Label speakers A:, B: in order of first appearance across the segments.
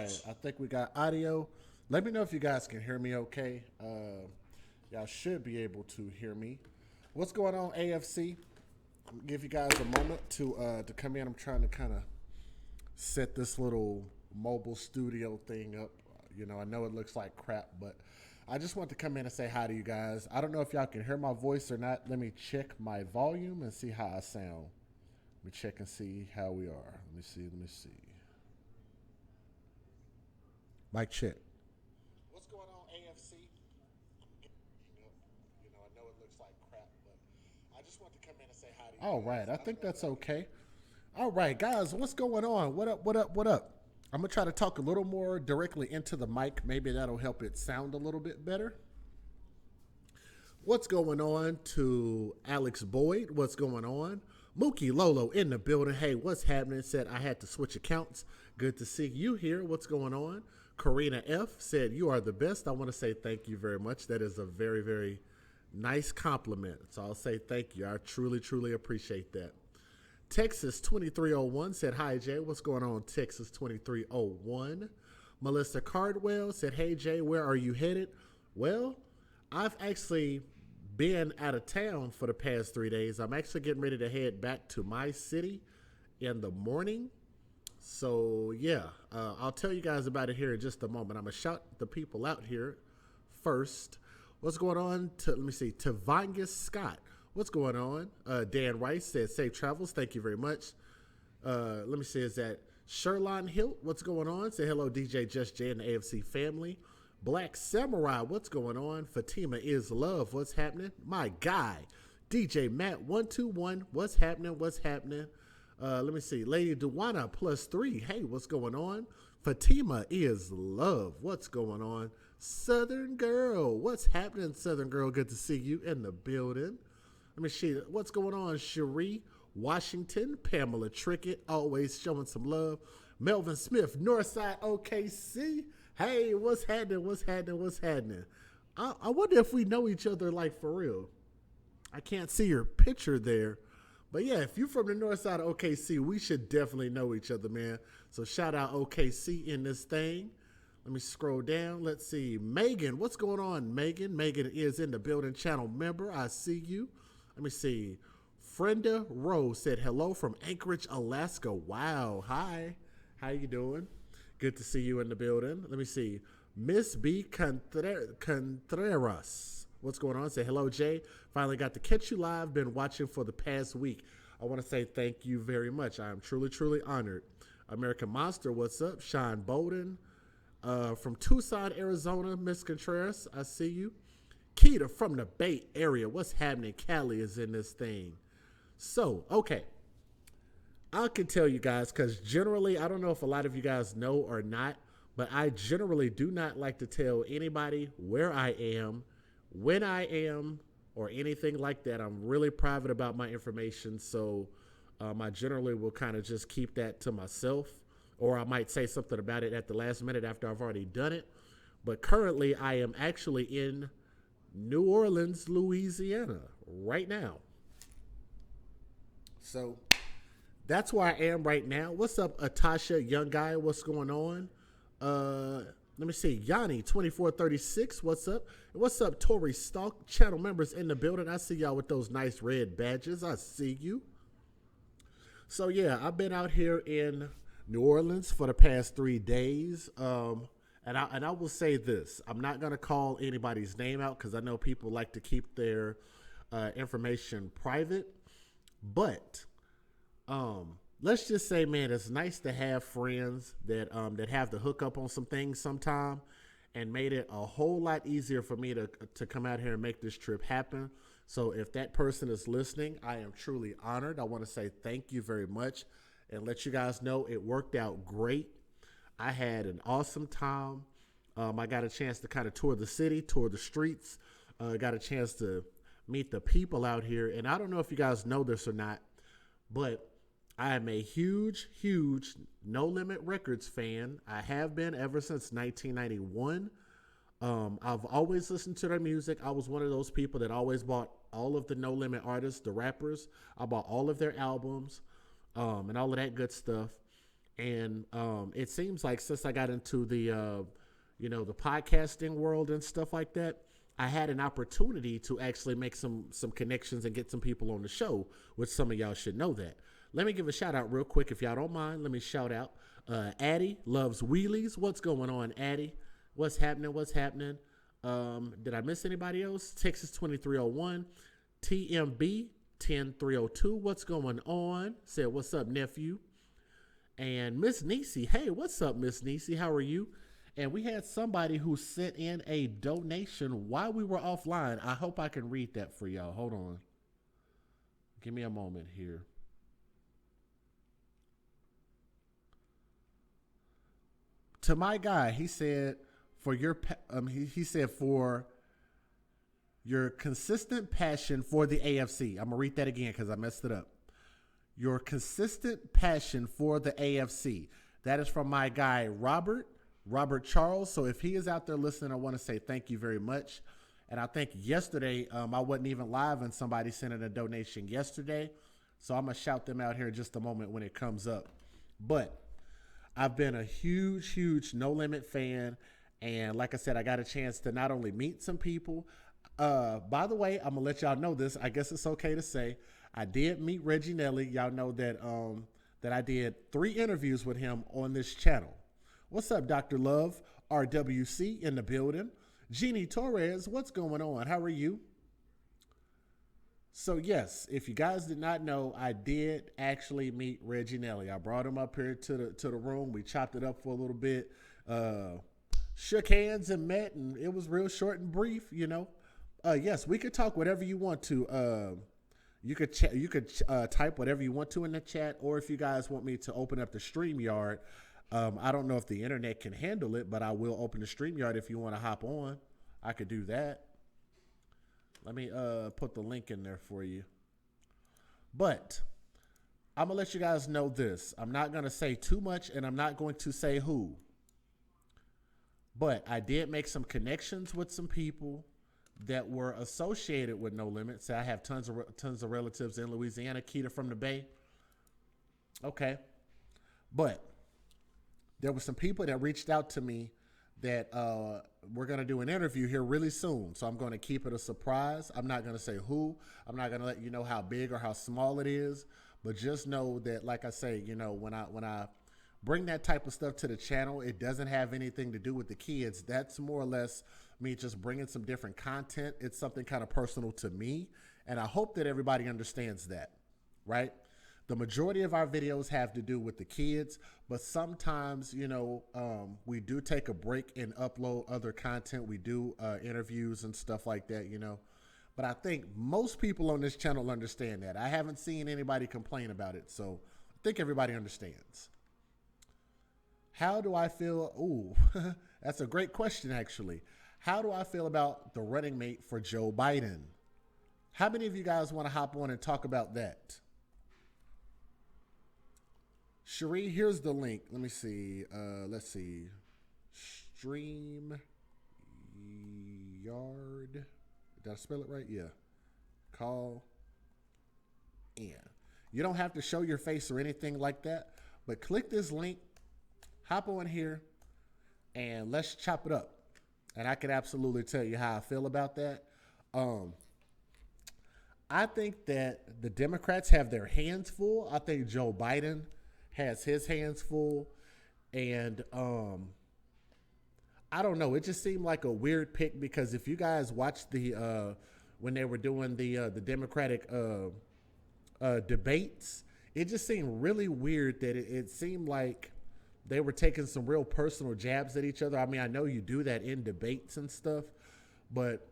A: right. I think we got audio. Let me know if you guys can hear me okay. Y'all should be able to hear me. What's going on, AFC? I'm gonna give you guys a moment to come in. I'm trying to kind of set this little mobile studio thing up. I know it looks like crap, but I just want to come in and say hi to you guys. I don't know if y'all can hear my voice or not. Let me check my volume and see how I sound. Let me check and see how we are. Let me see. Mic check. What's going on, AFC? I know it looks like crap, but I just want to come in and say hi to you. All right, I think that's okay. All right, guys, what's going on? What up? I'm going to try to talk a little more directly into the mic. Maybe that'll help it sound a little bit better. What's going on to Alex Boyd? What's going on? Mookie Lolo in the building. Hey, what's happening? Said I had to switch accounts. Good to see you here. What's going on? Karina F. said, you are the best. I want to say thank you very much. That is a very, very nice compliment. So I'll say thank you. I truly, truly appreciate that. Texas 2301 said, hi, Jay. What's going on, Texas 2301? Melissa Cardwell said, hey, Jay, where are you headed? Well, I've actually been out of town for the past 3 days. I'm actually getting ready to head back to my city in the morning. So, yeah, I'll tell you guys about it here in just a moment. I'm going to shout the people out here first. What's going on? Let me see. Tavanya Scott. What's going on? Dan Rice said, safe travels. Thank you very much. Let me see. Is that Sherlon Hilt? What's going on? Say hello, DJ JustJay and the AFC family. Black Samurai. What's going on? Fatima is love. What's happening? My guy, DJ Matt 121. What's happening? Let me see. Lady Duwana +3. Hey, what's going on? Fatima is love. What's going on? Southern Girl. What's happening, Southern Girl? Good to see you in the building. Let me see. What's going on? Cherie Washington. Pamela Trickett. Always showing some love. Melvin Smith. Northside OKC. Hey, what's happening? I wonder if we know each other like for real. I can't see your picture there. But yeah, if you're from the north side of OKC, we should definitely know each other, man. So shout out OKC in this thing. Let me scroll down. Let's see. Megan, what's going on, Megan? Megan is in the building, channel member. I see you. Let me see. Frenda Rose said hello from Anchorage, Alaska. Wow. Hi. How you doing? Good to see you in the building. Let me see. Miss B. Contreras. What's going on? Say hello, Jay. Finally got to catch you live. Been watching for the past week. I want to say thank you very much. I am truly, truly honored. American Monster, what's up? Sean Bowden from Tucson, Arizona. Miss Contreras, I see you. Keita from the Bay Area. What's happening? Cali is in this thing. So, okay. I can tell you guys because generally, I don't know if a lot of you guys know or not, but I generally do not like to tell anybody where I am, when I am, or anything like that. I'm really private about my information, so I generally will kind of just keep that to myself, or I might say something about it at the last minute after I've already done it. But currently, I am actually in New Orleans, Louisiana right now. So that's where I am right now. What's up, Atasha, young guy? What's going on? Let me see. Yanni, 2436. What's up? And what's up, Tori Stalk? Channel members in the building. I see y'all with those nice red badges. I see you. So, yeah, I've been out here in New Orleans for the past 3 days. And I will say this. I'm not going to call anybody's name out because I know people like to keep their information private. But let's just say, man, it's nice to have friends that have the hookup on some things sometime, and made it a whole lot easier for me to come out here and make this trip happen. So if that person is listening, I am truly honored. I want to say thank you very much and let you guys know it worked out great. I had an awesome time. I got a chance to kind of tour the city, tour the streets, got a chance to meet the people out here. And I don't know if you guys know this or not, but I am a huge, huge No Limit Records fan. I have been ever since 1991. I've always listened to their music. I was one of those people that always bought all of the No Limit artists, the rappers. I bought all of their albums and all of that good stuff. And it seems like since I got into the podcasting world and stuff like that, I had an opportunity to actually make some connections and get some people on the show, which some of y'all should know that. Let me give a shout out real quick if y'all don't mind. Let me shout out Addie loves wheelies. What's going on, Addie? What's happening? What's happening? Did I miss anybody else? Texas 2301, TMB 10302. What's going on? Said, what's up, nephew? And Miss Nisi, hey, what's up, Miss Nisi? How are you? And we had somebody who sent in a donation while we were offline. I hope I can read that for y'all. Hold on. Give me a moment here. To my guy, he said, he said, for your consistent passion for the AFC. I'm going to read that again because I messed it up. Your consistent passion for the AFC. That is from my guy, Robert Charles. So if he is out there listening, I want to say thank you very much. And I think yesterday, I wasn't even live and somebody sent in a donation yesterday. So I'm going to shout them out here in just a moment when it comes up. But I've been a huge No Limit fan. And like I said, I got a chance to not only meet some people. By the way, I'm going to let y'all know this. I guess it's okay to say. I did meet Reggie Nelly. Y'all know that that I did 3 interviews with him on this channel. What's up, Dr. Love? RWC in the building. Jeannie Torres, what's going on? How are you? So yes, if you guys did not know, I did actually meet Reggie Nelly. I brought him up here to the room. We chopped it up for a little bit, shook hands and met, and it was real short and brief. Yes, we could talk whatever you want to. You could type whatever you want to in the chat, or if you guys want me to open up the StreamYard, I don't know if the internet can handle it, but I will open the StreamYard if you want to hop on. I could do that. Let me put the link in there for you. But I'm going to let you guys know this. I'm not going to say too much, and I'm not going to say who. But I did make some connections with some people that were associated with No Limits. I have tons of relatives in Louisiana. Keita from the Bay. Okay. But there were some people that reached out to me that we're going to do an interview here really soon. So I'm going to keep it a surprise. I'm not going to say who. I'm not going to let you know how big or how small it is. But just know that, like I say, when I bring that type of stuff to the channel, it doesn't have anything to do with the kids. That's more or less me just bringing some different content. It's something kind of personal to me. And I hope that everybody understands that, right? The majority of our videos have to do with the kids, but sometimes, we do take a break and upload other content. We do interviews and stuff like that, But I think most people on this channel understand that. I haven't seen anybody complain about it, so I think everybody understands. How do I feel? Ooh, that's a great question, actually. How do I feel about the running mate for Joe Biden? How many of you guys want to hop on and talk about that? Cherie, here's the link. Let me see. Let's see. StreamYard. Did I spell it right? Yeah. Call in. You don't have to show your face or anything like that, but click this link, hop on here, and let's chop it up. And I can absolutely tell you how I feel about that. I think that the Democrats have their hands full. I think Joe Biden has his hands full. And I don't know. It just seemed like a weird pick because if you guys watched when they were doing the Democratic debates, it just seemed really weird that it seemed like they were taking some real personal jabs at each other. I mean, I know you do that in debates and stuff, but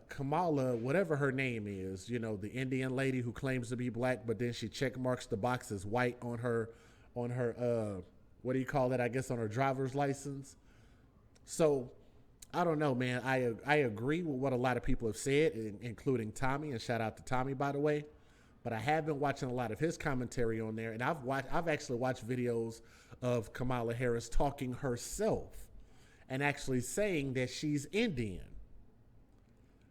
A: Kamala, whatever her name is, the Indian lady who claims to be black, but then she check marks the box as white on her what do you call that? I guess on her driver's license. So I don't know, man. I agree with what a lot of people have said, including Tommy, and shout out to Tommy, by the way. But I have been watching a lot of his commentary on there, and I've actually watched videos of Kamala Harris talking herself and actually saying that she's Indian.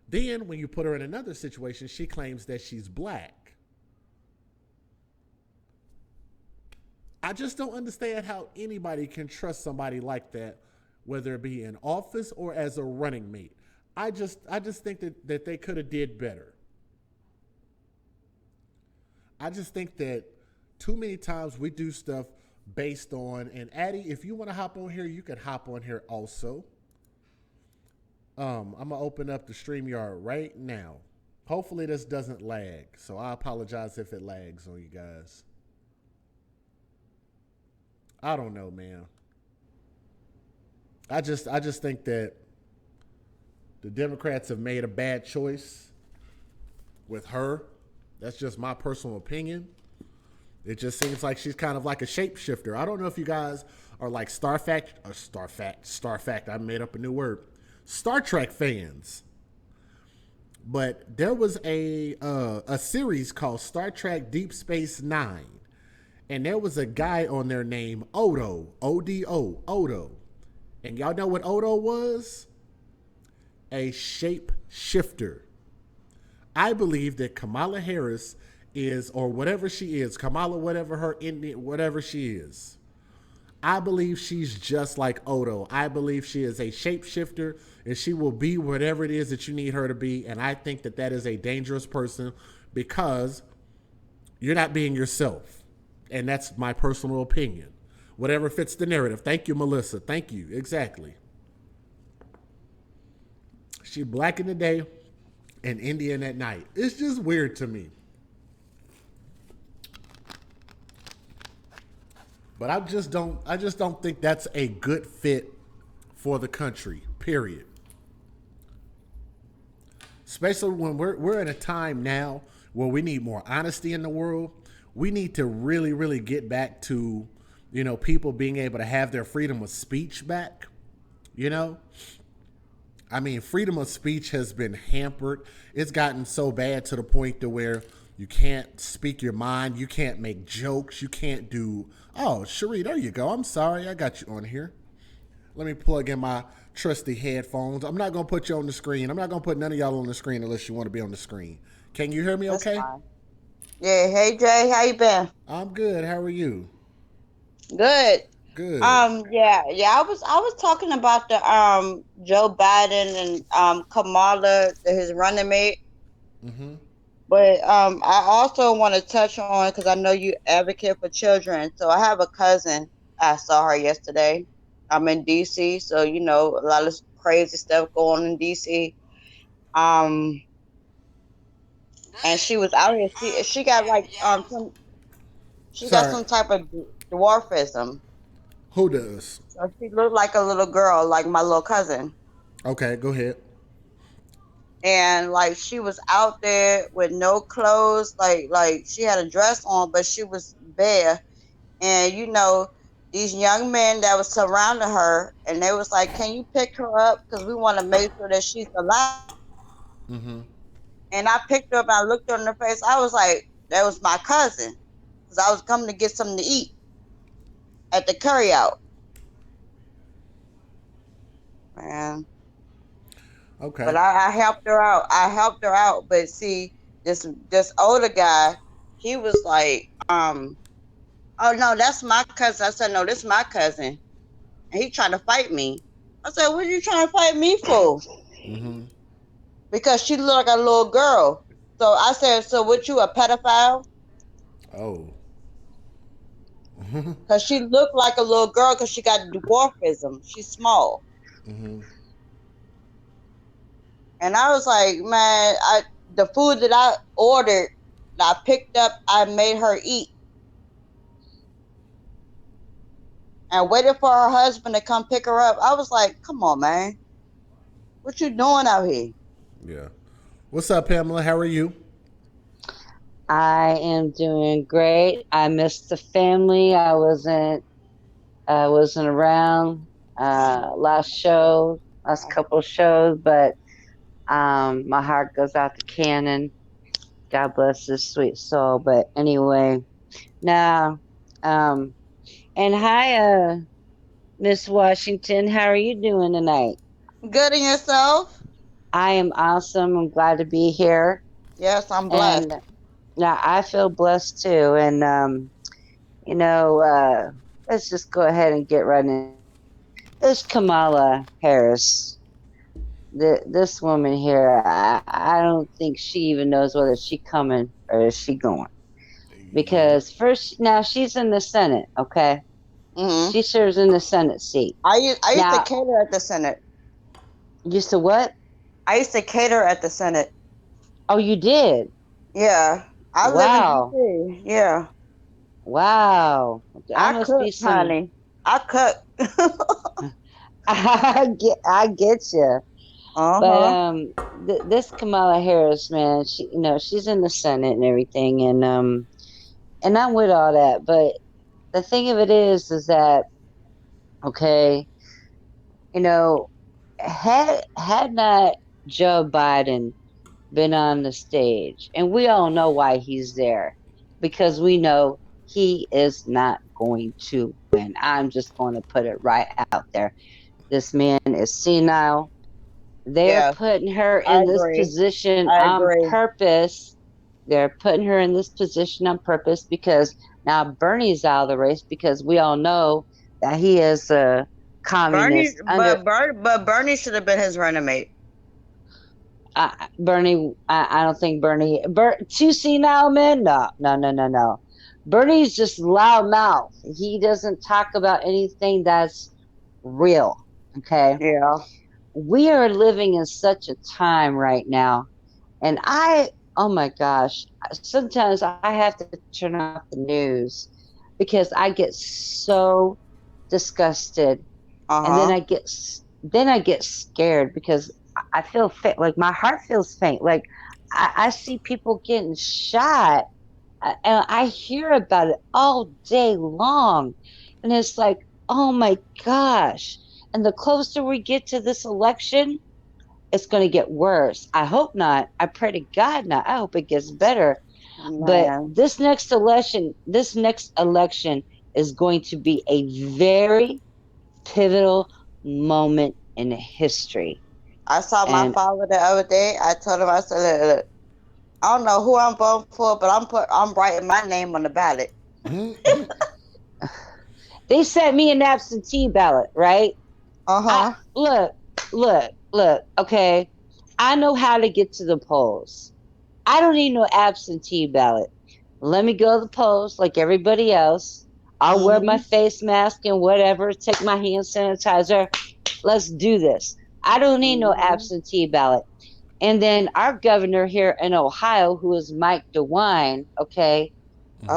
A: Then when you put her in another situation, she claims that she's black. I just don't understand how anybody can trust somebody like that, whether it be in office or as a running mate. I just think that they could have did better. I just think that too many times we do stuff based on, and Addie, if you want to hop on here, you can hop on here also. I'm gonna open up the StreamYard right now. Hopefully this doesn't lag. So I apologize if it lags on you guys. I don't know, man. I just think that the Democrats have made a bad choice with her. That's just my personal opinion. It just seems like she's kind of like a shapeshifter. I don't know if you guys are like Star Fact. I made up a new word. Star Trek fans. But there was a series called Star Trek Deep Space Nine, and there was a guy on there named Odo, O-D-O, Odo. And y'all know what Odo was? A shapeshifter. I believe that Kamala Harris is, or whatever she is, Kamala, whatever her Indian, whatever she is, I believe she's just like Odo. I believe she is a shapeshifter, and she will be whatever it is that you need her to be. And I think that that is a dangerous person because you're not being yourself. And that's my personal opinion. Whatever fits the narrative. Thank you, Melissa. Thank you. Exactly. She black in the day and Indian at night. It's just weird to me. But I just don't think that's a good fit for the country, period. Especially when we're in a time now where we need more honesty in the world. We need to really, really get back to, people being able to have their freedom of speech back. I mean, freedom of speech has been hampered. It's gotten so bad to the point to where you can't speak your mind. You can't make jokes. You can't do... Oh, Cherie, there you go. I'm sorry. I got you on here. Let me plug in my trusty headphones. I'm not going to put you on the screen. I'm not going to put none of y'all on the screen unless you want to be on the screen. Can you hear me okay?
B: That's fine. Yeah. Hey, Jay. How you been?
A: I'm good. How are you?
B: Good.
A: Good.
B: Yeah. I was talking about the Joe Biden and Kamala, his running mate.
A: Mm-hmm.
B: But I also want to touch on because I know you advocate for children. So I have a cousin. I saw her yesterday. I'm in DC, so a lot of crazy stuff going on in DC. Um, and she was out here. She got like she got
A: Sorry.
B: some type of dwarfism.
A: Who does?
B: So she looked like a little girl, like my little cousin.
A: Okay, go ahead.
B: And like she was out there with no clothes, like she had a dress on, but she was bare. And these young men that was surrounding her, and they was like, "Can you pick her up? Because we want to make sure that she's alive."
A: Mm-hmm.
B: And I picked her up, and I looked her in the face. I was like, "That was my cousin," because I was coming to get something to eat at the curry out, man. But
A: Okay.
B: I helped her out. I helped her out. But see, this older guy, he was like, "Oh no, that's my cousin." I said, "No, this is my cousin," and he trying to fight me. I said, "What are you trying to fight me for?"
A: Mm-hmm.
B: Because she looked like a little girl. So I said, "So what, you a pedophile?"
A: Oh.
B: Because she looked like a little girl because she got dwarfism. She's small.
A: Mm-hmm.
B: And I was like, man, the food that I ordered, that I picked up, I made her eat and waited for her husband to come pick her up. I was like, come on, man. What you doing out here?
A: Yeah. What's up, Pamela? How are you?
C: I am doing great. I missed the family. I wasn't around last couple shows, but my heart goes out to Cannon. God bless his sweet soul. But anyway, now um and hi Miss Washington, how are you doing tonight?
B: Good in yourself?
C: I am awesome. I'm glad to be here.
B: Yes, I'm
C: And
B: blessed.
C: now I feel blessed too. And you know, let's just go ahead and get right into it. This Kamala Harris, this woman here, I don't think she even knows whether she's coming or is she going.
A: Yep.
C: Because first, now she's in the Senate, okay?
B: Hmm.
C: She serves in the Senate seat.
B: I used to
C: Now,
B: cater at the Senate.
C: used to what?
B: I used to cater at the Senate.
C: Oh, you did?
B: Yeah, I live in
C: Wow.
B: DC. Yeah,
C: Wow. I
B: I
C: must
B: cook,
C: be some.
B: honey. I cook.
C: I get you.
B: Uh
C: But
B: huh.
C: this Kamala Harris, man, she, she's in the Senate and everything, and I'm with all that. But the thing of it is that okay, you know, had not Joe Biden been on the stage, and we all know why he's there, because we know he is not going to win. I'm just going to put it right out there. This man is senile. They're
B: Yeah,
C: putting her
B: I
C: in this
B: agree.
C: position
B: I
C: on
B: agree.
C: purpose. They're putting her in this position on purpose because now Bernie's out of the race, because we all know that he is a
B: Bernie,
C: communist under
B: but Bernie should have been his running mate.
C: Bernie. I don't think too senile man. No, no, no, no, no. Bernie's just loud mouth. He doesn't talk about anything that's real. Okay.
B: Yeah.
C: We are living in such a time right now. And oh my gosh, sometimes I have to turn off the news because I get so disgusted,
B: Uh
C: and
B: huh.
C: then I get scared because I feel like my heart feels faint. Like I see people getting shot, and I hear about it all day long, and it's like, oh my gosh! And the closer we get to this election, it's going to get worse. I hope not. I pray to God not. I hope it gets better. But
B: Man,
C: this next election is going to be a very pivotal moment in history.
B: I saw my
C: And
B: father the other day. I told him, I said, look, look, I don't know who I'm voting for, but I'm writing my name on the ballot.
C: they sent me an absentee ballot, right?
B: Uh
C: I
B: huh.
C: look, look, okay. I know how to get to the polls. I don't need no absentee ballot. Let me go to the polls like everybody else. I'll wear my
B: Hmm.
C: face mask and whatever, take my hand sanitizer. Let's do this. I don't need no
B: Hmm.
C: absentee ballot. And then our governor here in Ohio, who is Mike DeWine, okay.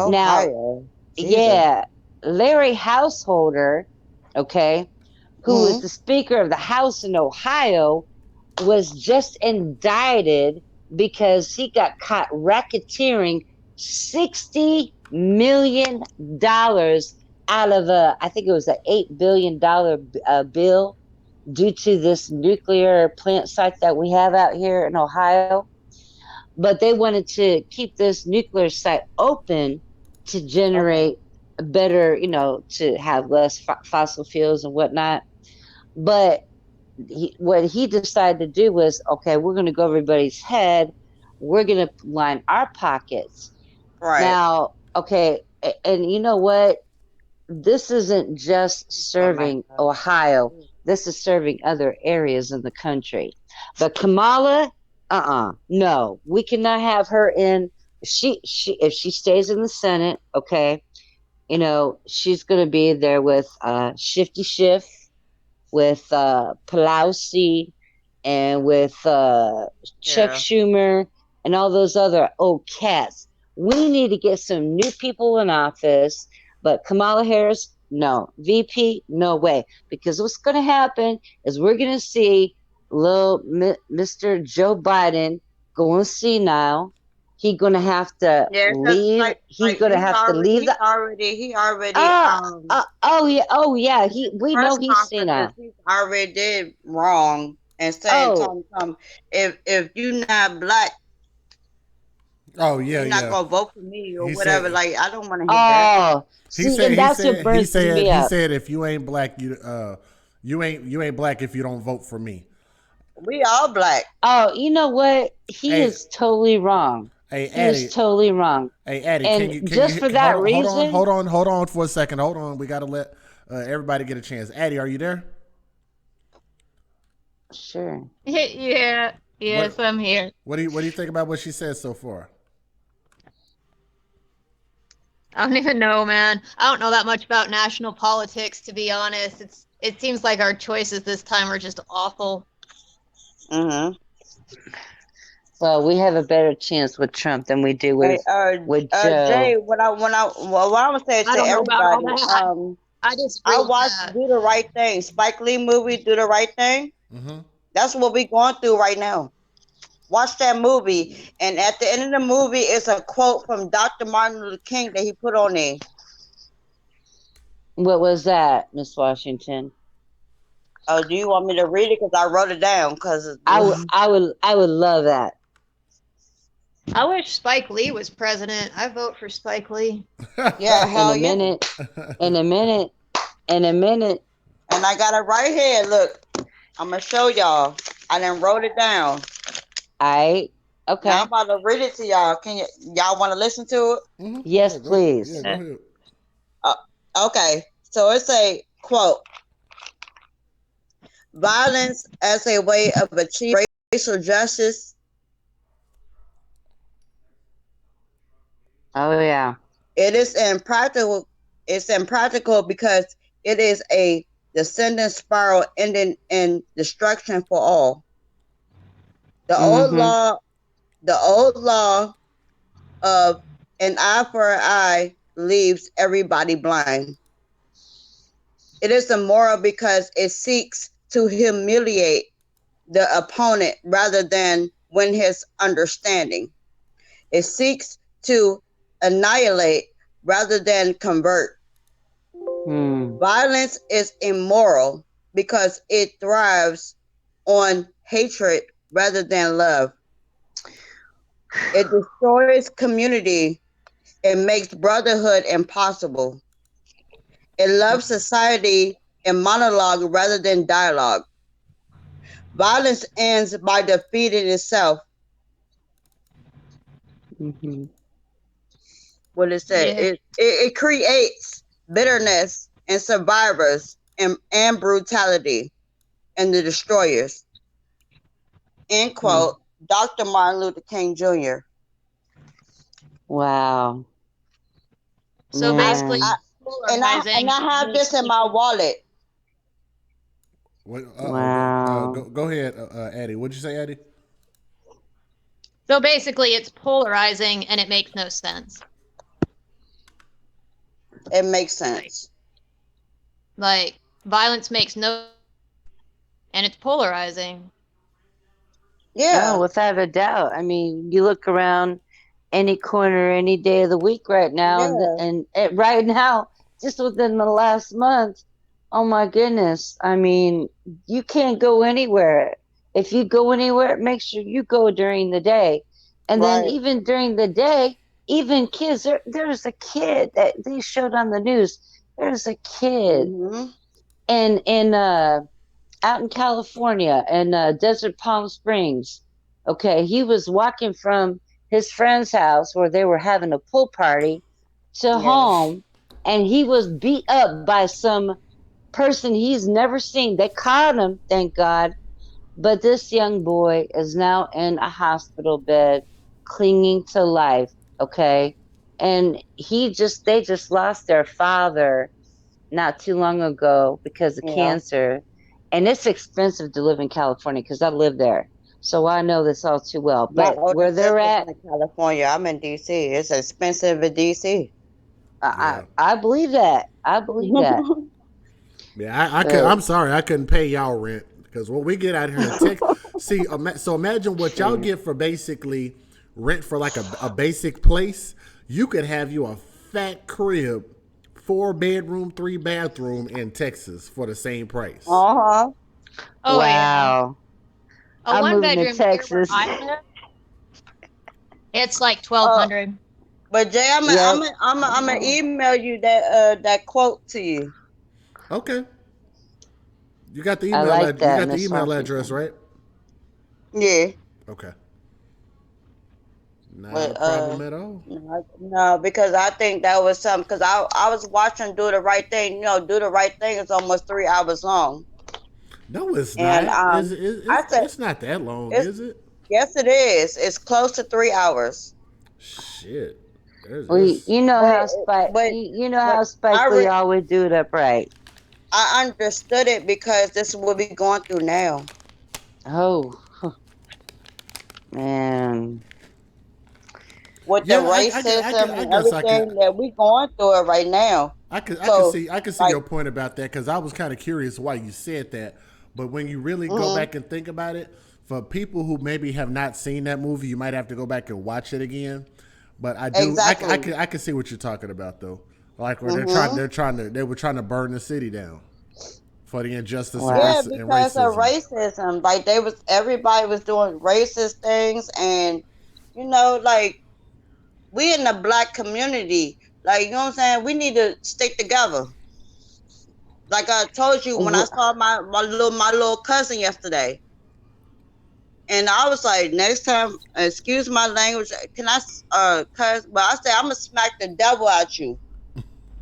C: Now,
B: Ohio. Jesus.
C: yeah, Larry Householder, okay, who is
B: Hmm.
C: the Speaker of the House in Ohio, was just indicted because he got caught racketeering $60 million out of I think it was a $8 billion bill due to this nuclear plant site that we have out here in Ohio. But they wanted to keep this nuclear site open to
B: Okay.
C: generate better, to have less fossil fuels and whatnot. But what he decided to do was, okay, we're going to go everybody's head. We're going to line our pockets.
B: Right.
C: Now, okay, and you know what? This isn't just
B: Oh my
C: serving
B: God.
C: Ohio. This is serving other areas in the country. But Kamala, no, we cannot have her in. She, if she stays in the Senate, okay, she's going to be there with Shifty Schiff, with Pelosi, and with Chuck
B: Yeah.
C: Schumer, and all those other old cats. We need to get some new people in office, but Kamala Harris, no. VP, no way. Because what's going to happen is we're going to see little Mr. Joe Biden going senile. He's going to have to
B: Yeah, because
C: leave. He's
B: like
C: going to have to leave the.
B: he already
C: Uh, oh yeah. We know
B: press
C: he's
B: conferences
C: senile.
B: he already did wrong and saying
C: Oh,
B: Tom if you not black,
A: Oh yeah,
B: you're not
A: yeah.
B: gonna vote for me or
A: He
B: whatever.
A: said
B: Like I don't want to hear that.
C: oh,
A: he
C: see,
A: said
C: and
A: he
C: that's what
A: said he
C: burns
A: said
C: me
A: he
C: up.
A: said if you ain't black, you ain't black if you don't vote for me.
B: We all black.
C: Oh, you know what? He
A: Hey,
C: is totally wrong.
A: Hey,
C: He was
A: Addie.
C: totally wrong.
A: Hey, Addie.
C: And
A: Can
C: just
A: you
C: for that reason,
A: hold on for a second. Hold on. We got to let everybody get a chance. Addie, are you there?
C: sure.
D: Yeah,
A: What
D: yes, I'm here.
A: what do you think about what she said so far?
D: I don't even know, man. I don't know that much about national politics, to be honest. It seems like our choices this time are just awful.
B: Mm-hmm.
C: Well, we have a better chance with Trump than we do
B: Hey,
C: with Joe.
B: Jay, what I'm gonna say
D: I
B: to
D: don't know about all
B: everybody,
D: that. I disagree
B: I
D: with
B: watched
D: that.
B: Do the Right Thing, Spike Lee movie, Do the Right Thing.
A: Mm-hmm.
B: That's what we going through right now. Watch that movie, and at the end of the movie, it's a quote from Dr. Martin Luther King that he put on there.
C: What was that, Miss Washington?
B: Oh, do you want me to read it? Because I wrote it down. Because
C: I would love that.
D: I wish Spike Lee was president. I vote for Spike Lee.
B: yeah,
C: In
B: hell
C: a
B: yeah.
C: minute, in a minute, in a minute.
B: And I got it right here. Look, I'm gonna show y'all. I done wrote it down.
C: I
B: Now I'm
C: okay.
B: about to read it to y'all. Y'all want to listen to it?
A: Mm-hmm.
C: Yes,
A: Yeah,
C: please.
A: go ahead.
B: Uh, okay. So it's a quote: "Violence as a way of achieving racial justice.
C: Oh yeah.
B: It is impractical. It's impractical because it is a descendant spiral ending in destruction for all. The old
C: Mm-hmm.
B: law, the old law of an eye for an eye leaves everybody blind. It is immoral because it seeks to humiliate the opponent rather than win his understanding. It seeks to annihilate rather than convert.
C: Hmm.
B: Violence is immoral because it thrives on hatred rather than love. It destroys community. It makes brotherhood impossible. It loves society in monologue rather than dialogue. Violence ends by defeating itself.
C: Mm-hmm.
B: What it said.
D: Yeah.
B: It creates bitterness and survivors and brutality and the destroyers. End
C: Hmm.
B: quote. Dr. Martin Luther King Jr.
C: Wow.
D: So
B: I,
D: basically,
B: I
C: Man.
B: and
D: polarizing
B: I have
D: makes
B: this in my
D: people.
B: wallet.
A: What,
C: Wow.
A: go ahead, Addie. What'd you say, Addie?
D: So basically, it's polarizing and it makes no sense.
B: It makes sense.
D: Like, violence makes no, and it's polarizing.
C: No,
B: Yeah.
C: without a doubt. I mean, you look around any corner, any day of the week right now,
B: Yeah.
C: right now, just within the last month, oh my goodness. I mean, you can't go anywhere. If you go anywhere, make sure you go during the day. And then
B: Right.
C: even during the day, even kids, there's a kid that they showed on the news. There's a kid
B: Mm-hmm.
C: in out in California in Desert Palm Springs. Okay, he was walking from his friend's house where they were having a pool party to
B: Yes.
C: home, and he was beat up by some person he's never seen. They caught him, thank God. But this young boy is now in a hospital bed, clinging to life. Okay, and they just lost their father not too long ago because of
B: Yeah.
C: cancer. And it's expensive to live in California because I live there. So I know this all too well.
B: My
C: But
B: older
C: where they're
B: sister's
C: at,
B: in California. I'm in DC. It's expensive in DC.
A: Yeah,
C: I believe that. I believe that.
A: yeah.
C: But
A: I'm sorry, I couldn't pay y'all rent because what we get out here in Texas. See, so imagine what y'all
C: shoot.
A: get for basically rent for like a basic place. You could have you a fat crib, 4 bedroom, 3 bathroom in Texas for the same price.
B: Uh-huh.
D: Oh yeah,
C: Wow.
D: a
C: I'm
D: one
C: moving to
D: bedroom here where
C: Texas.
D: I live, it's like
B: Uh,
D: 1,200.
B: but Jay,
C: Yep.
B: I'm gonna email you that quote to you.
A: Okay,
C: I like
A: you
C: that,
A: got the
C: Miss
A: email address,
C: Washington.
A: right?
B: Yeah.
A: Okay. Not a
B: But
A: problem at all.
B: no, no, because I think that was something. Because I was watching Do the Right Thing. You know, Do the Right Thing is almost 3 hours long,
A: No, it's
B: and
A: not.
B: I said
A: It's not that long,
B: it's
A: is it?
B: yes, it is. It's close to 3 hours.
A: Shit.
C: Well,
A: It's
C: you know
B: But
C: how
B: but
C: you know
B: but
C: how Spike Lee always do it upright.
B: I understood it because this is what we're going through now
C: Oh man,
B: with the
A: yeah.
B: racism
A: I
B: and
A: guess I could.
B: everything that we going through it right now. So
A: I could see
B: like,
A: your point about that because I was kind of curious why you said that. But when you really go
B: hmm
A: back and think about it, for people who maybe have not seen that movie, you might have to go back and watch it again. But
B: exactly.
A: I can see what you're talking about though. Like where
B: hmm
A: they were trying to burn the city down for the injustice and,
C: wow.
B: Yeah,
A: and
B: because of
A: racism.
B: racism. Like everybody was doing racist things, and like we in the black community, like you know what I'm saying. We need to stick together. Like I told you when I
C: Wh-
B: saw my little cousin yesterday, and I was like, next time, excuse my language, can I cuz? But I said I'm gonna smack the devil out you.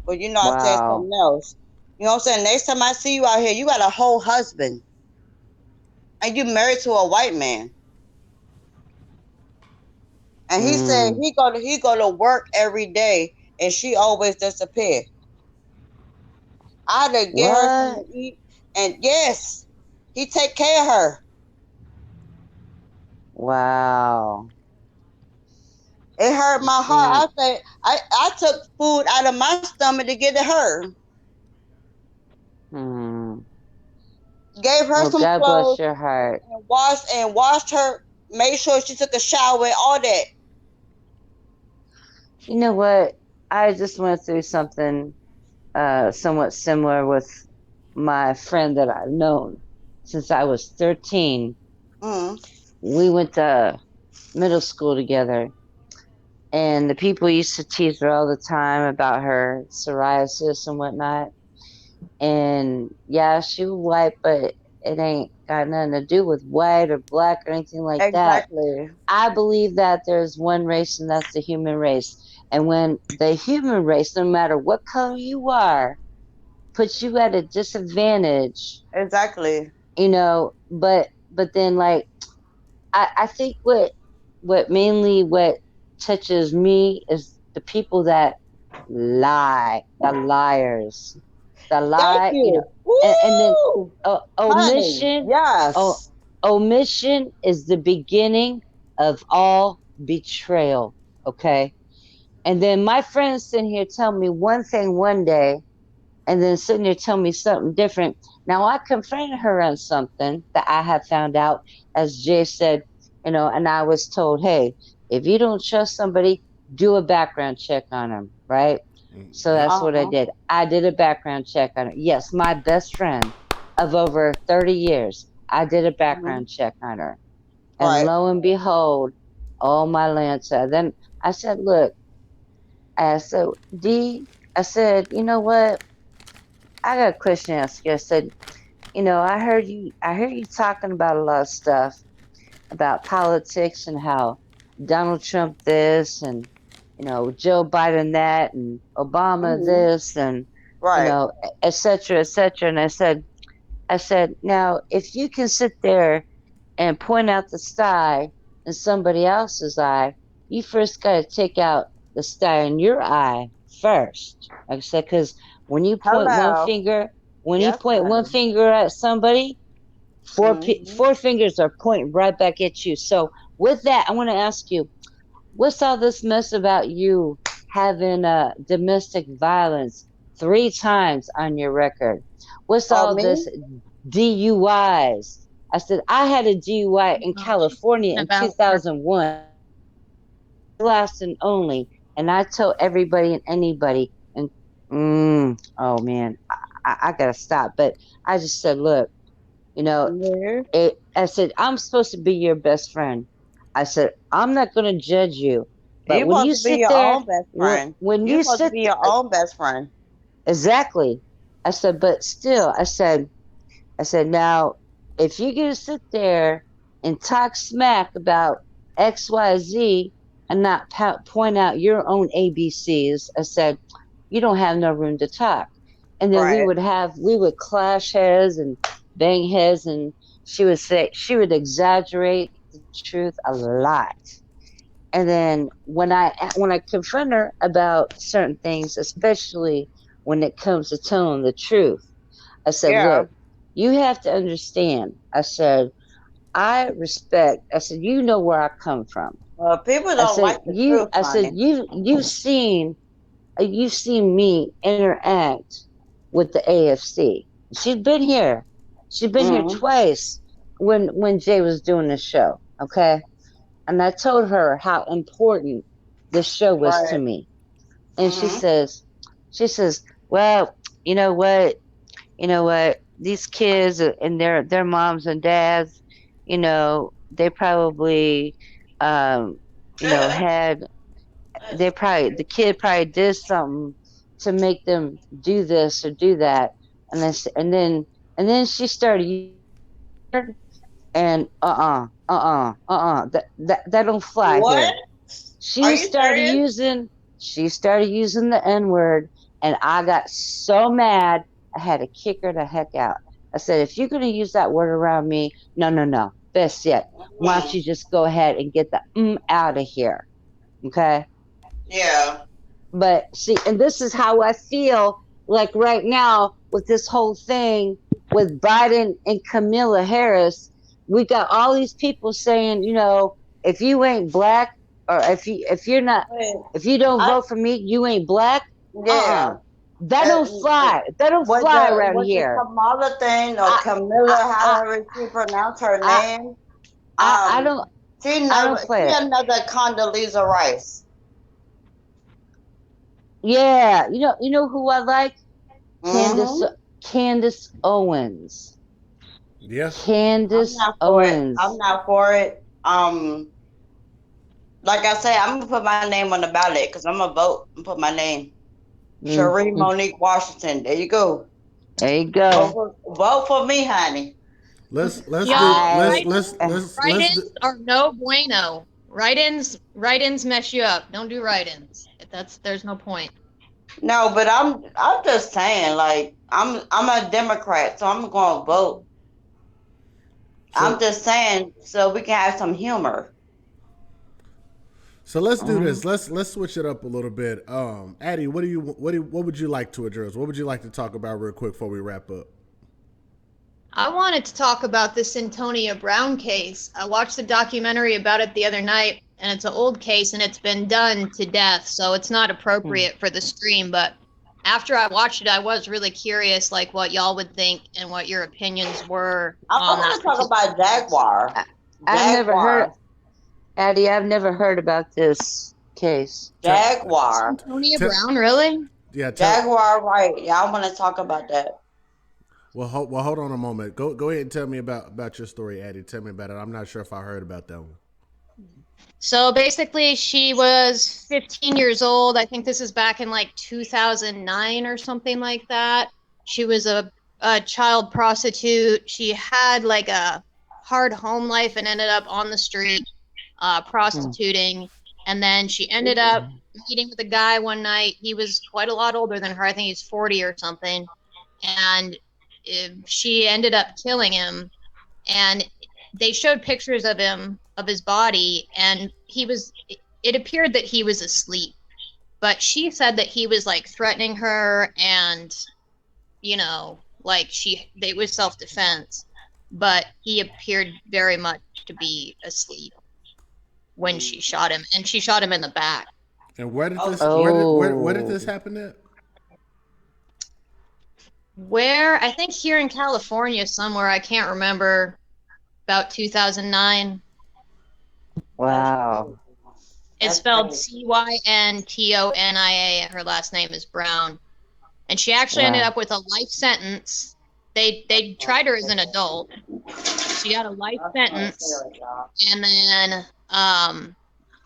B: But I said
C: Wow.
B: something else. You know what I'm saying? Next time I see you out here, you got a whole husband, and you married to a white man. And he said
C: Mm.
B: he go to work every day, and she always disappear. I had to get her
C: What?
B: something to eat, and yes, he take care of her.
C: Wow.
B: It hurt my
C: See.
B: heart. I said I took food out of my stomach to get to her.
C: Hmm.
B: Gave her
C: Well,
B: some
C: God bless
B: clothes
C: your heart.
B: and washed her. Made sure she took a shower. All that.
C: You know what? I just went through something somewhat similar with my friend that I've known since I was 13.
B: Mm,
C: We went to middle school together, and the people used to tease her all the time about her psoriasis and whatnot. And yeah, she was white, but it ain't got nothing to do with white or black or anything like that.
B: exactly.
C: I believe that there's one race, and that's the human race. And when the human race, no matter what color you are, puts you at a disadvantage,
B: Exactly.
C: but then like I think what mainly what touches me is the people that lie, the liars, the
B: Thank
C: lie,
B: you.
C: and then
B: Woo! Honey.
C: omission. Oh,
B: Yes.
C: omission is the beginning of all betrayal. Okay, and then my friends sitting here tell me one thing one day, and then sitting there telling me something different. Now I confronted her on something that I have found out, as Jay said, and I was told, hey, if you don't trust somebody, do a background check on them, right? So
A: Yep.
C: that's what I
B: Uh-huh.
C: did. I did a background check on her. Yes, my best friend of over 30 years, I did a
B: hmm
C: background check on her. And
B: Right.
C: lo and behold, oh my Lancer. Then I said, look, I said, D, I said, you know what? I got a question to ask you. I said, I heard you talking about a lot of stuff about politics and how Donald Trump this and Joe Biden that and Obama
B: hmm
C: this and
B: Right.
C: et cetera, et cetera. And I said, now if you can sit there and point out the sty in somebody else's eye, you first got to take out the sty in your eye first. Like I said, because when you point one
B: Hello.
C: finger, when you
B: Yes,
C: point one
B: honey.
C: finger at somebody,
B: hmm
C: four fingers are pointing right back at you. So with that, I want to ask you, what's all this mess about you having domestic violence 3 times on your record? What's
B: Oh,
C: all
B: me?
C: this DUIs? I said I had a DUI in
D: Oh, she's
C: California
D: talking
C: in
D: about her.
C: 2001, last and only. And I tell everybody and anybody, and oh man, I gotta stop. But I just said, look, you know,
B: Yeah.
C: I said, I'm supposed to be your best friend. I said, I'm not going to judge you. But
B: You're
C: when
B: supposed
C: you
B: to be
C: sit
B: your
C: there,
B: own best
C: when,
B: friend.
C: when
B: You're
C: you
B: supposed to
C: sit,
B: be your own best friend.
C: exactly. I said, but still, I said, now, if you're going to sit there and talk smack about XYZ, and not point out your own ABCs. I said, you don't have no room to talk. And then
B: Right.
C: we would clash heads and bang heads, and she would exaggerate the truth a lot. And then when I confront her about certain things, especially when it comes to telling the truth, I said,
B: Yeah.
C: look, you have to understand. I said, I respect. I said, you know where I come from.
B: Well, people
C: I
B: don't
C: said,
B: like the truth, honey.
C: you've seen me interact with the AFC. She's been here. She's been here
B: Mm-hmm.
C: twice when Jay was doing the show. Okay, and I told her how important this show was to
B: Right.
C: me, and
B: Mm-hmm.
C: she says, well, you know what, these kids and their moms and dads, they probably, had the kid probably did something to make them do this or do that, and then she started, and that don't fly
B: What?
C: here.
B: Are
C: She
B: you
C: started
B: serious?
C: using she started using the N word, and I got so mad I had to kick her the heck out. I said, if you're gonna use that word around me, no, no, no. Best yet, why don't
B: Mm-hmm.
C: you just go ahead and get the out of here? Okay.
B: Yeah.
C: But see, and this is how I feel like right now with this whole thing with Biden and Kamala Harris. We got all these people saying, if you ain't black, or
B: Wait,
C: if you don't
B: I
C: vote for me, you ain't black.
B: yeah.
C: That
B: Uh,
C: don't fly. That don't
B: with
C: fly
B: the
C: around
B: with the
C: here.
B: Kamala thing or
C: I I
B: Camilla,
C: I
B: however she pronounce her
C: I
B: name,
C: I
B: um,
C: don't I don't
B: she
C: play it.
B: another Condoleezza Rice.
C: Yeah, you know who I like? Candace
B: Mm-hmm.
C: Candace Owens.
A: Yeah.
B: I'm
C: Candace
B: not for it. I'm
C: Owens.
B: not for it. Like I say, I'm gonna put my name on the ballot because I'm gonna vote and put my name. Cherie
C: Mm-hmm.
B: Monique Washington. There you go.
C: There you go.
B: Vote for me, honey.
A: Let's do
D: Y'all,
C: I
A: let's do.
D: write-ins are no bueno. Write-ins mess you up. Don't do write-ins. There's no point.
B: No, but I'm just saying, like I'm a Democrat, so I'm gonna vote. I'm
A: So
B: just saying so we can have some humor.
A: so let's do
C: mm,
A: this. Let's switch it up a little bit. Addie, what would you like to address? What would you like to talk about real quick before we wrap up?
D: I wanted to talk about this Antonia Brown case. I watched the documentary about it the other night, and it's an old case and it's been done to death, so it's not
C: mm.
D: appropriate for the stream. But after I watched it, I was really curious, like what y'all would think and what your opinions were
B: I
D: on that
B: want to talk
D: particular
B: about
D: case.
B: Jaguar.
C: I, I've never heard,
B: Jaguar.
C: Addie. I've never heard about this case.
A: Tell,
B: Jaguar.
D: Antonia
A: tell,
D: Brown, really?
A: yeah, tell.
B: Jaguar, right. Yeah, I want to talk about that.
A: Well, hold on a moment. Go ahead and tell me about your story, Addie. Tell me about it. I'm not sure if I heard about that one.
D: So basically, she was 15 years old. I think this is back in like 2009 or something like that. She was a child prostitute. She had like a hard home life and ended up on the street
C: Mm,
D: prostituting. And then she ended up meeting with a guy one night. He was quite a lot older than her. I think he's 40 or something. And she ended up killing him, and they showed pictures of him, of his body, and it appeared that he was asleep, but she said that he was like threatening her, and like it was self-defense, but he appeared very much to be asleep when she shot him, and she shot him in the back.
A: And where did
B: Oh,
A: this
B: shit.
A: where did this
C: oh,
A: happen at?
D: Where? I think here in California somewhere, I can't remember, about 2009.
B: That's
C: wow.
B: crazy.
D: It's
B: That's
D: spelled
B: crazy.
D: Cyntonia. Her last name is Brown, and she actually ended
C: Wow.
D: up with a life sentence. They tried her as an adult. She got a life
B: That's not
D: sentence,
B: fair, y'all.
D: and then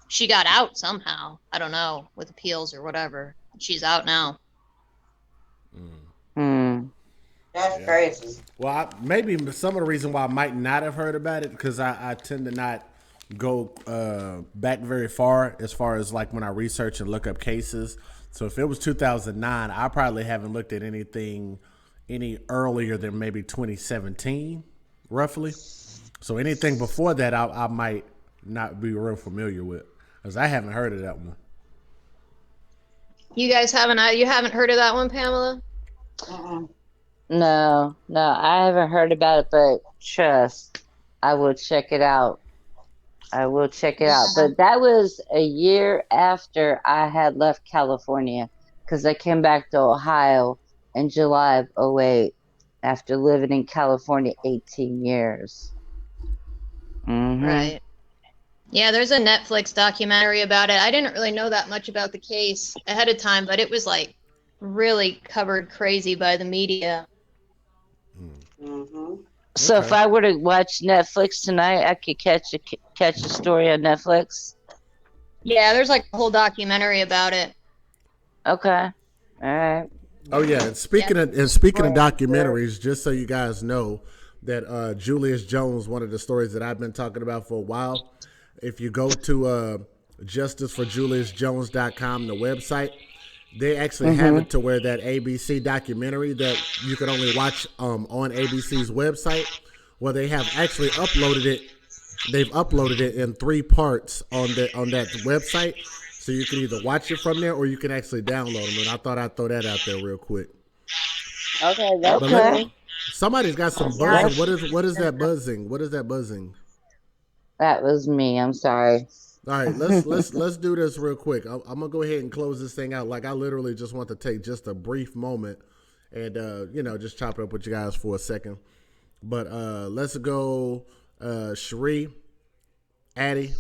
D: she got out somehow. I don't know, with appeals or whatever. She's out now.
C: Hmm.
B: That's
A: Yeah.
B: crazy.
A: Well, maybe some of the reason why I might not have heard about it because I tend to not go back very far as like when I research and look up cases. So if it was 2009, I probably haven't looked at anything any earlier than maybe 2017, roughly. So anything before that, I might not be real familiar with, because I haven't heard of that one.
D: You guys you haven't heard of that one, Pamela?
C: No, I haven't heard about it, but trust, I will check it out. I will check it out. But that was a year after I had left California, because I came back to Ohio in July of '08 after living in California 18 years.
D: Right. Yeah, there's a Netflix documentary about it. I didn't really know that much about the case ahead of time, but it was like really covered crazy by the media.
C: So if
A: Okay.
C: I were to watch Netflix tonight, I could catch a story on Netflix.
D: Yeah, there's like a whole documentary about it.
C: Okay. All right.
A: Oh yeah, and speaking of documentaries, just so you guys know that Julius Jones, one of the stories that I've been talking about for a while. If you go to justiceforjuliusjones.com, the website, they actually have it to where that ABC documentary that you can only watch on ABC's website, well, they have actually uploaded it. They've uploaded it in 3 parts on that website, so you can either watch it from there or you can actually download them. And I thought I'd throw that out there real quick.
B: Okay, that's
C: Okay.
A: Somebody's got some buzzing. What is that buzzing? What is that buzzing?
C: That was me. I'm sorry.
A: All right, let's do this real quick. I'm gonna go ahead and close this thing out. Like, I literally just want to take just a brief moment and just chop it up with you guys for a second. But let's go, Cherie, Addie,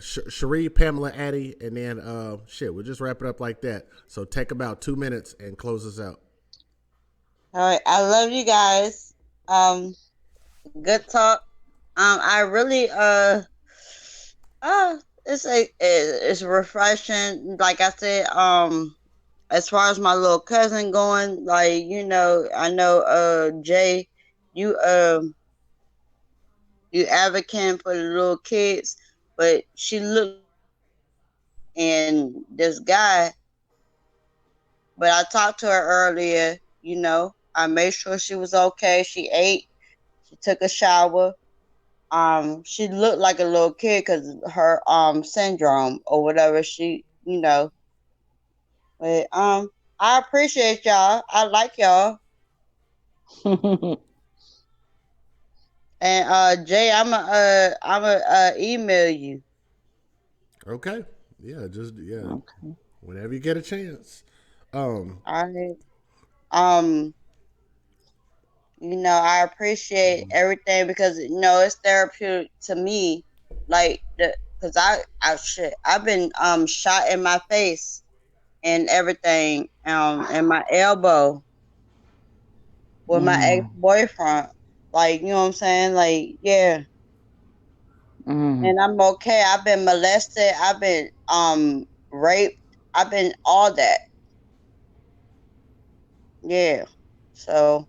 A: Cherie, Pamela, Addie, and then we'll just wrap it up like that. So take about 2 minutes and close us out.
B: All right, I love you guys. Good talk. I really it's refreshing. Like I said, as far as my little cousin going, like, I know Jay, you you advocating for the little kids, but she looked, and this guy, but I talked to her earlier, I made sure she was okay. She ate, she took a shower. She looked like a little kid because her syndrome or whatever but I appreciate y'all. I like y'all. And Jay, I'm a email you.
A: Okay. Yeah. Whenever you get a chance.
B: All right. I appreciate everything because it's therapeutic to me. Like, because I've been shot in my face and everything, and my elbow with my ex-boyfriend. Like, you know what I'm saying? Like, yeah. And I'm okay. I've been molested. I've been raped. I've been all that. Yeah. So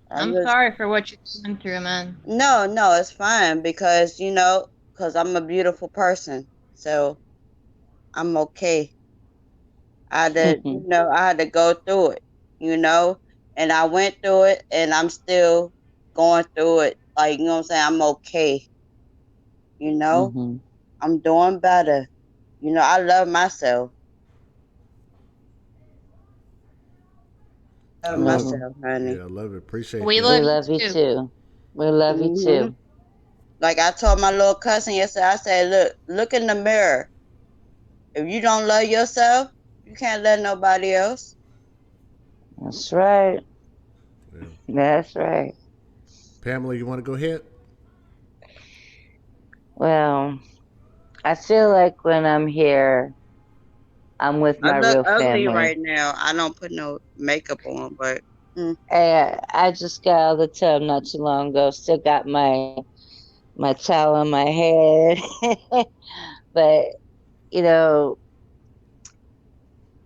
D: I'm sorry for what you're going through, man.
B: No, it's fine because because I'm a beautiful person. So I'm okay. I had to, I had to go through it, and I went through it, and I'm still going through it. Like, you know what I'm saying? I'm okay. I'm doing better. I love myself. I love myself, honey.
A: Yeah, I love it. Appreciate
D: We
A: that.
D: love you
C: too. We love you too.
B: Like I told my little cousin yesterday, I said, look in the mirror. If you don't love yourself, you can't love nobody else.
C: That's right.
A: Yeah.
C: That's right.
A: Pamela, you want to go ahead?
C: Well, I feel like when I'm here, I'm with my
B: I look
C: real
B: ugly
C: family.
B: right now. I don't put no makeup on, but
C: Hey, I just got out of the tub not too long ago. Still got my towel on my head, but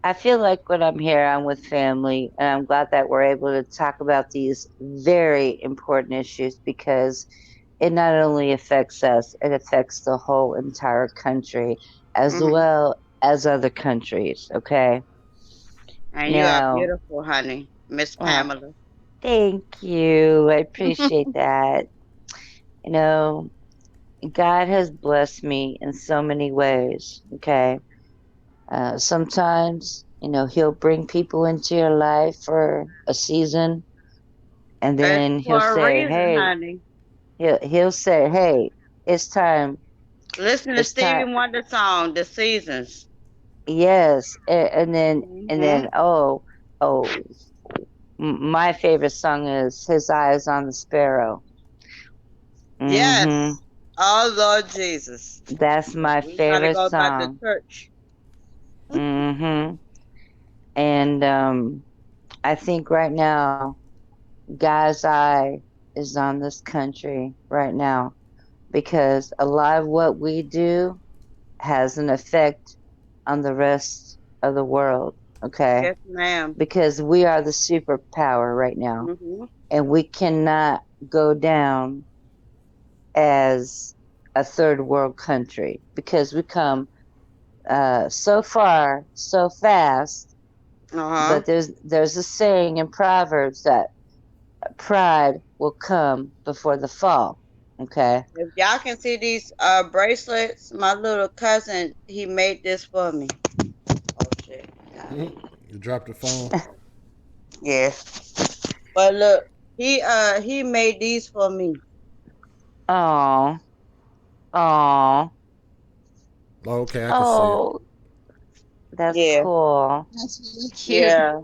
C: I feel like when I'm here, I'm with family, and I'm glad that we're able to talk about these very important issues because it not only affects us, it affects the whole entire country as
B: Hmm.
C: well as other countries. Okay.
B: And you are
C: Now,
B: beautiful, honey, Miss
C: well,
B: Pamela.
C: thank you. I appreciate that. You know, God has blessed me in so many ways. Okay. Sometimes, He'll bring people into your life for a season, and
B: That's
C: then He'll
B: for a
C: say,
B: reason,
C: "Hey,"
B: honey.
C: he'll say, "Hey, it's time.
B: Listen to
C: It's
B: Stevie
C: time."
B: Wonder song, The Seasons.
C: Yes, and then
B: Hmm.
C: oh, my favorite song is "His Eyes on the Sparrow."
B: Yes.
C: Mm-hmm.
B: Oh, Lord Jesus.
C: That's my
B: We gotta
C: favorite
B: go back to
C: song.
B: church.
C: Mm-hmm. And I think right now, God's eye is on this country right now because a lot of what we do has an effect on the rest of the world, okay?
B: Yes, ma'am.
C: Because we are the superpower right now,
B: Hmm.
C: and we cannot go down as a third world country because we come so far so fast.
B: Uh-huh.
C: But there's a saying in Proverbs that pride will come before the fall. Okay.
B: If y'all can see these bracelets, my little cousin, he made this for me. Oh shit.
A: Mhm. You dropped the phone.
B: Yeah. But look, he made these for me.
C: Oh, oh,
A: Oh, okay, I can see it.
C: oh, that's
B: Yeah.
C: cool.
D: That's really cute.
B: Yeah.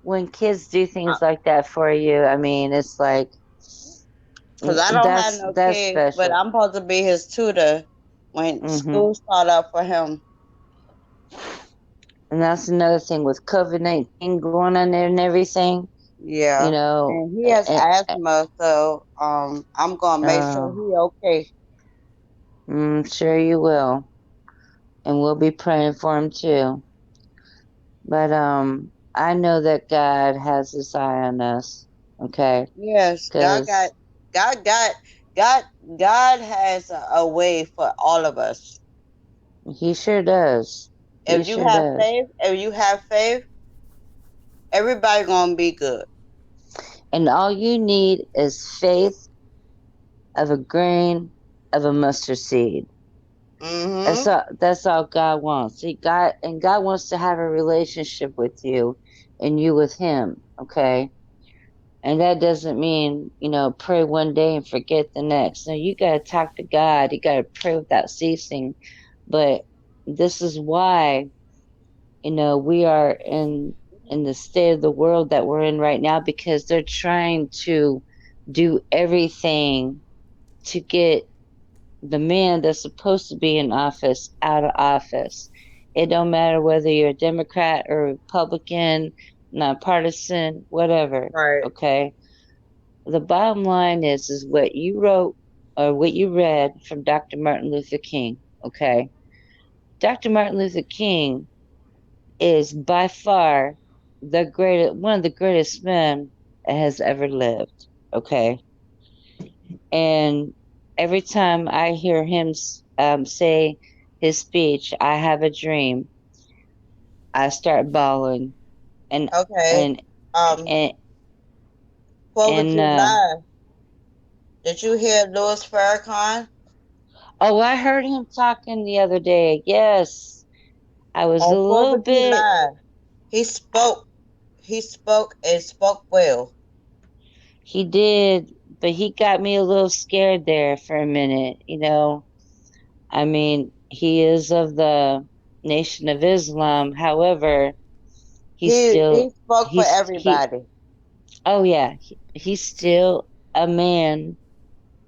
C: When kids do
B: Uh,
C: things like that for you, I mean, it's like
B: Cause I don't have no
C: that's
B: kids, but
C: special.
B: I'm supposed to be his tutor when
C: Hmm.
B: school start up for him.
C: And that's another thing with COVID-19 going on there and everything. You
B: Yeah.
C: know,
B: And he has asthma, so I'm gonna make sure
C: oh,
B: he okay.
C: sure you will, and we'll be praying for him too. But I know that God has His eye on us. Okay,
B: Yes,
C: because
B: God got, God, God has a way for all of us.
C: He sure does. He sure does.
B: If you have faith, everybody gonna be good.
C: And all you need is faith of a grain of a mustard seed.
B: Mm-hmm.
C: That's all God wants. God wants to have a relationship with you and you with Him, okay? And that doesn't mean, pray one day and forget the next. No, you gotta talk to God. You gotta pray without ceasing. But this is why, we are in the state of the world that we're in right now because they're trying to do everything to get the man that's supposed to be in office out of office. It don't matter whether you're a Democrat or a Republican, nonpartisan, whatever.
B: Right.
C: Okay. The bottom line is what you wrote or what you read from Dr. Martin Luther King. Okay. Dr. Martin Luther King is by far one of the greatest men that has ever lived. Okay. And every time I hear him say his speech, "I have a dream," I start bawling. And
B: Okay.
C: and
B: Um,
C: and
B: Fourth of
C: and
B: July. Did you hear Louis Farrakhan
C: oh, I heard him talking the other day. Yes, I was a
B: on Fourth
C: little
B: of
C: bit.
B: July? He spoke. He spoke and spoke well.
C: He did, but he got me a little scared there for a minute. I mean, he is of the Nation of Islam. However, he's
B: He
C: still
B: spoke for
C: he's he.
B: everybody.
C: Oh yeah, he's still a man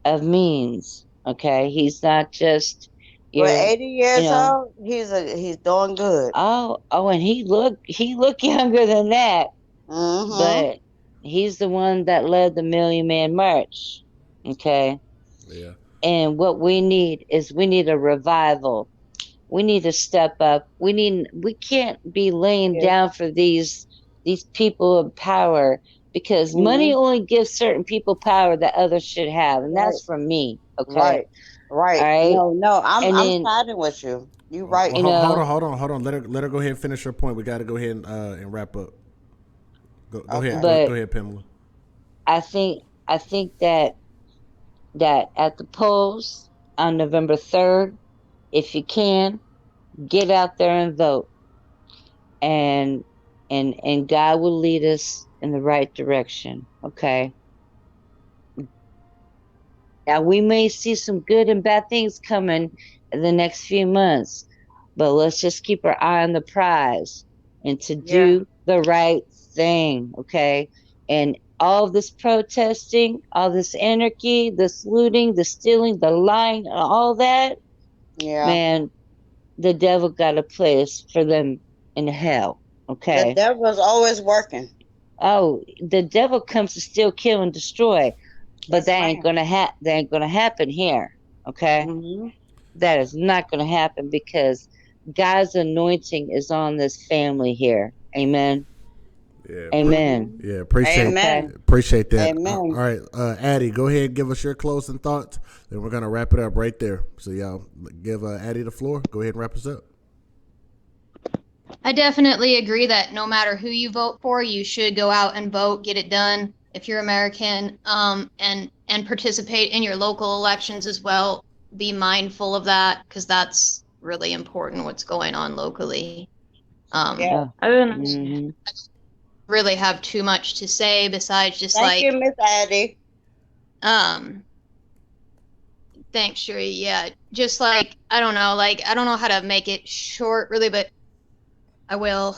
C: of means. Okay, he's not just
B: For
C: your,
B: 80
C: you
B: years
C: know.
B: old, he's doing good.
C: Oh, and he looked younger than that,
B: Mm-hmm.
C: but he's the one that led the Million Man March. Okay,
A: Yeah.
C: and what we need is we need a revival. We need to step up. We can't be laying
B: Yeah.
C: down for these people of power, because money
B: Mhm.
C: only gives certain people power that others should have, and
B: Right.
C: that's for me. Okay,
B: Right. Right.
C: all right,
B: No,
C: and
B: I'm
C: then
B: siding with you. You
A: Well,
B: right.
C: you
A: hold
C: know
A: on, hold on, hold on. Let her go ahead and finish her point. We got to go ahead and wrap up. Go ahead,
B: Okay.
C: but
A: go ahead, Pamela.
C: I think that at the polls on November 3rd, if you can, get out there and vote, and and God will lead us in the right direction. Okay. Now we may see some good and bad things coming in the next few months, but let's just keep our eye on the prize and to
B: Yeah.
C: do the right thing. Okay. And all this protesting, all this anarchy, this looting, the stealing, the lying, all that,
B: Yeah.
C: man, the devil got a place for them in hell.
B: The
C: Okay.
B: devil's always working.
C: Oh, the devil comes to steal, kill, and destroy, but
B: Yes,
C: that ain't
B: ma'am.
C: gonna that ain't gonna happen here. Okay.
B: Mhm.
C: That is not gonna happen, because God's anointing is on this family here. Amen.
A: Yeah,
C: Amen.
B: Mhm.
A: yeah,
C: Okay.
B: Amen.
A: appreciate that. All
B: Amen.
A: right, Addie, go ahead and give us your closing thoughts. Then we're gonna wrap it up right there. So y'all give Addie the floor. Go ahead and wrap us up.
D: I definitely agree that no matter who you vote for, you should go out and vote, get it done if you're American, and participate in your local elections as well. Be mindful of that because that's really important. What's going on locally.
B: Yeah.
C: Oh.
D: Other than that,
C: Hmm.
D: I really have too much to say besides just
B: Thank you,
D: like,
B: Miss Addie.
D: um, thanks, Sherry. Yeah, just like I don't know how to make it short, really, but I will.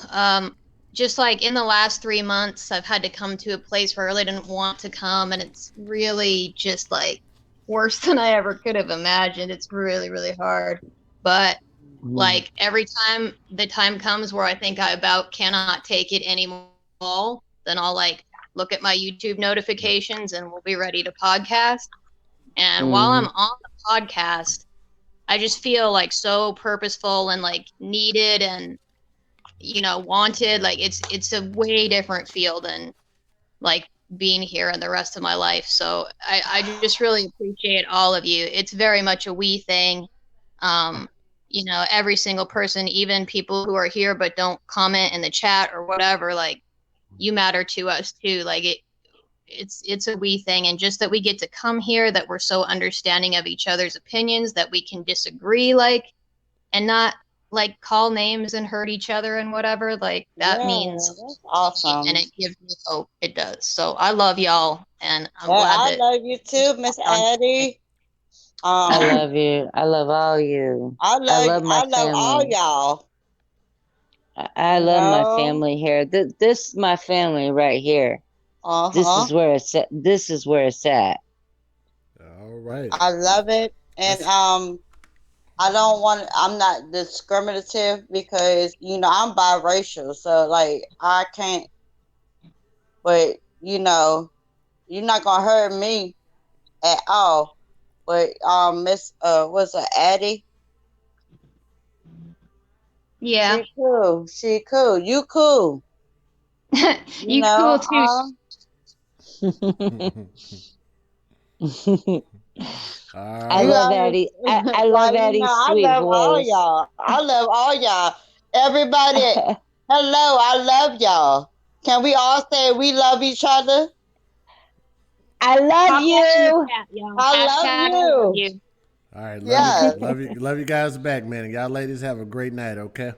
D: Just like in the last 3 months, I've had to come to a place where I really didn't want to come, and it's really just like worse than I ever could have imagined. It's really, really hard. But like every time the time comes where I think I about cannot take it anymore, then I'll like look at my YouTube notifications and we'll be ready to podcast. And while
C: Hmm.
D: I'm on the podcast, I just feel like so purposeful and like needed and wanted. Like it's a way different feel than like being here and the rest of my life. So I just really appreciate all of you. It's very much a we thing. um every single person, even people who are here but don't comment in the chat or whatever, like you matter to us too. Like it's a we thing, and just that we get to come here, that we're so understanding of each other's opinions, that we can disagree, like, and not like call names and hurt each other and whatever, like that
B: Yeah,
D: means
B: that's
D: to me, and
B: awesome.
D: it gives me hope. It does. So I love y'all, and I'm
B: Well,
D: glad
B: I
D: that
B: love you too, Miss Addie.
C: I
B: Um,
C: love you. I love all you. I love my
B: I love all
C: family.
B: y'all.
C: I
B: You
C: love my
B: know.
C: family here. This is my family right here. This
B: Uh-huh.
C: is where it's at. This is where it's at.
A: All right.
B: I love it. And
A: That's
B: I'm not discriminative because, I'm biracial. So like I can't, but you're not gonna hurt me at all. But Miss what's it, Addie?
D: yeah.
B: She cool. She cool. You cool. You
D: You cool
B: know,
D: too.
C: I
A: all
B: you
A: right.
C: love
B: already
C: Addie. I love
B: like,
C: Addie's
B: I
C: sweet
B: love all
C: voice.
B: y'all. I love all y'all. Everybody, hello, I love y'all. Can we all say we love each other?
C: I love
D: Pop that in the
C: you.
D: chat, y'all.
B: I love
D: Hashtag I love
B: you.
D: you.
A: All right.
B: Yes.
A: Love you guys back, man. And y'all ladies have a great night. Okay.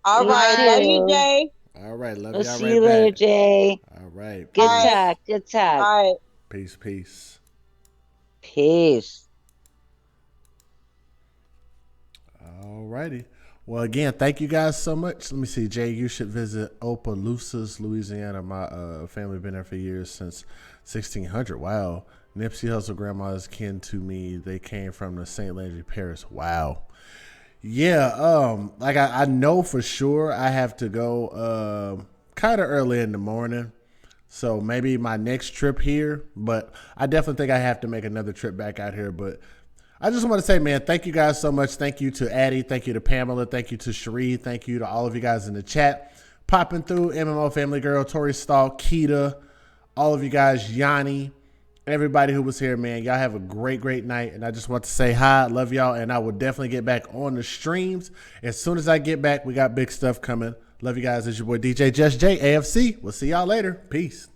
B: All
C: You
B: right. Love
D: Bye.
B: you,
C: too.
B: Jay.
A: All right. Love
C: We'll
A: y'all
C: see
A: right
C: you later,
A: back.
C: Jay.
A: All right.
C: Good
B: All right.
A: Peace.
C: talk. Good talk.
B: All right.
A: Peace. Peace.
C: Peace.
A: All righty. Well, again, thank you guys so much. Let me see, Jay. You should visit Opelousas, Louisiana. My family been there for years, since 1600. Wow. Nipsey Hussle grandma is kin to me. They came from the St. Landry Parish. Wow. Yeah. Like I know for sure I have to go kind of early in the morning. So maybe my next trip here, but I definitely think I have to make another trip back out here. But I just want to say, man, thank you guys so much. Thank you to Addie. Thank you to Pamela. Thank you to Cherie. Thank you to all of you guys in the chat. Popping through, MMO Family Girl, Tori Stahl, Keita, all of you guys, Yanni, everybody who was here, man. Y'all have a great, great night. And I just want to say hi. Love y'all. And I will definitely get back on the streams. As soon as I get back, we got big stuff coming. Love you guys. It's your boy DJ JustJay, AFC. We'll see y'all later. Peace.